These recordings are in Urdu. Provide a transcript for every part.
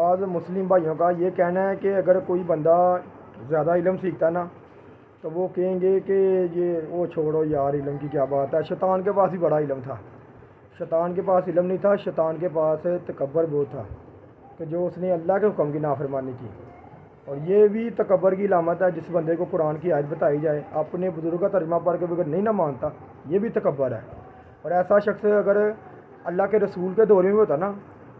آج مسلم بھائیوں کا یہ کہنا ہے کہ اگر کوئی بندہ زیادہ علم سیکھتا ہے نا تو وہ کہیں گے کہ یہ وہ چھوڑو یار، علم کی کیا بات ہے۔ شیطان کے پاس ہی بڑا علم تھا، شیطان کے پاس علم نہیں تھا، شیطان کے پاس تکبر بہت تھا کہ جو اس نے اللہ کے حکم کی نافرمانی کی۔ اور یہ بھی تکبر کی علامت ہے، جس بندے کو قرآن کی آیت بتائی جائے اپنے بزرگ کا ترجمہ پڑھ کے بغیر نہیں نہ مانتا، یہ بھی تکبر ہے۔ اور ایسا شخص اگر اللہ کے رسول کے دور میں ہوتا نا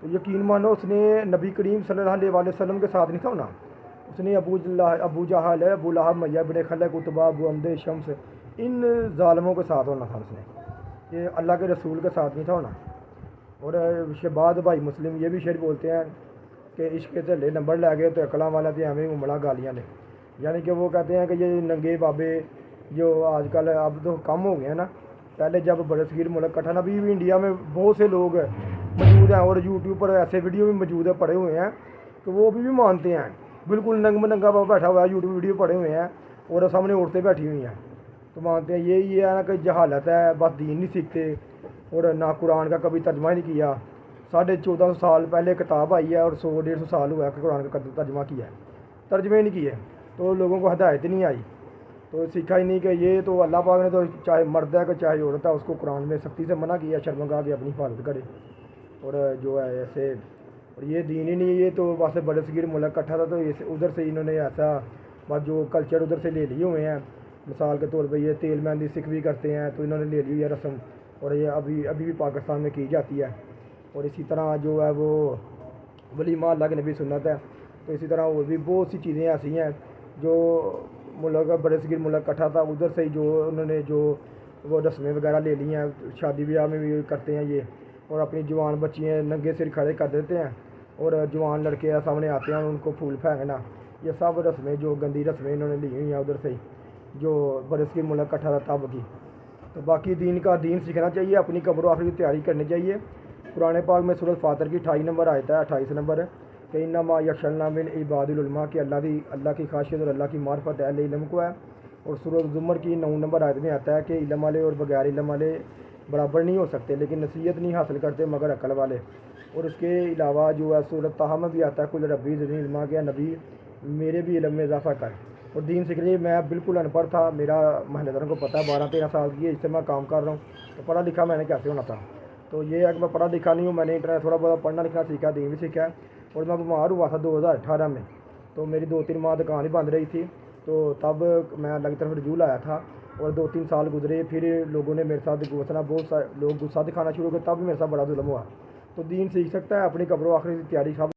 تو یقین مانو اس نے نبی کریم صلی اللہ علیہ وسلم کے ساتھ نہیں تھا ہونا، اس نے ابو جہل، ابو لہب، میہ بن خلف، اتبا، ابو عمد شمس، ان ظالموں کے ساتھ ہونا تھا اس نے، یہ اللہ کے رسول کے ساتھ نہیں تھا ہونا۔ اور شہباز بھائی مسلم یہ بھی شعر بولتے ہیں کہ عشق کے چلے نمبر لے گئے تو اکلاں والا تھے ہمیں امڑا گالیاں نے، یعنی کہ وہ کہتے ہیں کہ یہ ننگے بابے جو آج کل اب تو کم ہو گئے ہیں نا، پہلے جب بڑے صغیر ملک کا تھا نا، ابھی بھی انڈیا میں بہت سے لوگ موجود ہیں اور یوٹیوب پر ایسے ویڈیو بھی موجود ہے پڑے ہوئے ہیں کہ وہ ابھی بھی مانتے ہیں، بالکل ننگ ننگا بابا بیٹھا ہوا ہے، یوٹیوب ویڈیو پڑے ہوئے ہیں اور سامنے عورتیں بیٹھی ہوئی ہیں تو مانتے ہیں۔ یہ ہے نا کہ جہالت ہے، بس دین نہیں سیکھتے اور نہ قرآن کا کبھی ترجمہ ہی نہیں کیا۔ 1450 سال پہلے کتاب آئی ہے اور 100-150 سال ہوا ہے کہ قرآن کا ترجمہ کیا ہے، ترجمے ہی نہیں کیے تو لوگوں کو ہدایت نہیں آئی، تو سیکھا ہی نہیں کہ یہ تو اللہ پاک نے تو چاہے مرد ہے کہ چاہے عورت ہے اس کو قرآن میں سختی سے منع کیا، شرمگاہ کے اپنی حفاظت کرے۔ اور جو ہے ایسے اور یہ دین ہی نہیں، یہ تو ویسے بڑے صغیر ملک کٹھا تھا تو ادھر سے انہوں نے ایسا بس جو کلچر ادھر سے لے لیے ہوئے ہیں۔ مثال کے طور پہ یہ تیل مہندی سکھ بھی کرتے ہیں تو انہوں نے لے لی ہوئی ہے رسم، اور یہ ابھی بھی پاکستان میں کی جاتی ہے۔ اور اسی طرح جو ہے وہ ولیمہ اللہ کے نبی سنت ہے، تو اسی طرح اور بھی بہت سی چیزیں ایسی ہیں جو ملک بڑے صغیر ملک کٹھا تھا ادھر سے ہی جو انہوں نے جو وہ رسمیں وغیرہ لے لی ہیں، شادی بیاہ میں بھی کرتے ہیں یہ، اور اپنی جوان بچیاں ننگے سر کھڑے کر دیتے ہیں اور جوان لڑکے سامنے آتے ہیں ان کو پھول پھینکنا، یہ سب رسمیں جو گندی رسمیں انہوں نے لی ہوئی ہیں ادھر سے ہی جو بڑے صغیر ملک کٹھا تھا تب کی۔ تو باقی دین سیکھنا چاہیے، اپنی قبر و آخرت کی تیاری کرنی چاہیے۔ قرآن پاک میں سورۃ فاطر کی 28 نمبر آیت ہے، 28 نمبر کہ انما یخشی اللہ من عباد العلماء کہ اللہ کی خاشیت اور اللہ کی معرفت اہل علم کو ہے۔ اور سورۃ زمر کی 9 نمبر آیت میں آتا ہے کہ علم والے اور بغیر علم والے برابر نہیں ہو سکتے، لیکن نصیحت نہیں حاصل کرتے مگر عقل والے۔ اور اس کے علاوہ جو ہے سورۃ طٰہٰ میں بھی آتا ہے کل ربی زدنی علما کہ نبی میرے بھی علم میں اضافہ کر۔ اور دین سیکھ لیے، میں بالکل ان پڑھ تھا، میرا محلے داروں کو پتہ ہے 12-13 سال کی ہے اس سے میں کام کر رہا ہوں، تو پڑھا لکھا میں نے کیسے ہونا تھا؟ تو یہ ہے کہ میں پڑھا لکھا نہیں ہوں، میں نے انٹرنیٹ تھوڑا بہت پڑھنا لکھنا سیکھا، دین بھی سیکھا ہے۔ اور میں بیمار ہوا تھا 2018 میں، تو میری 2-3 ماہ دکان ہی بند رہی تھی، تو تب میں اللہ کی طرف رجوع لایا تھا اور 2-3 سال گزرے، پھر لوگوں نے میرے ساتھ بہت سارے لوگ غصہ دکھانا شروع کیا، تب میرے ساتھ بڑا ظلم ہوا۔ تو دین سیکھ سکتا ہے، اپنی قبر و آخرت کی تیاری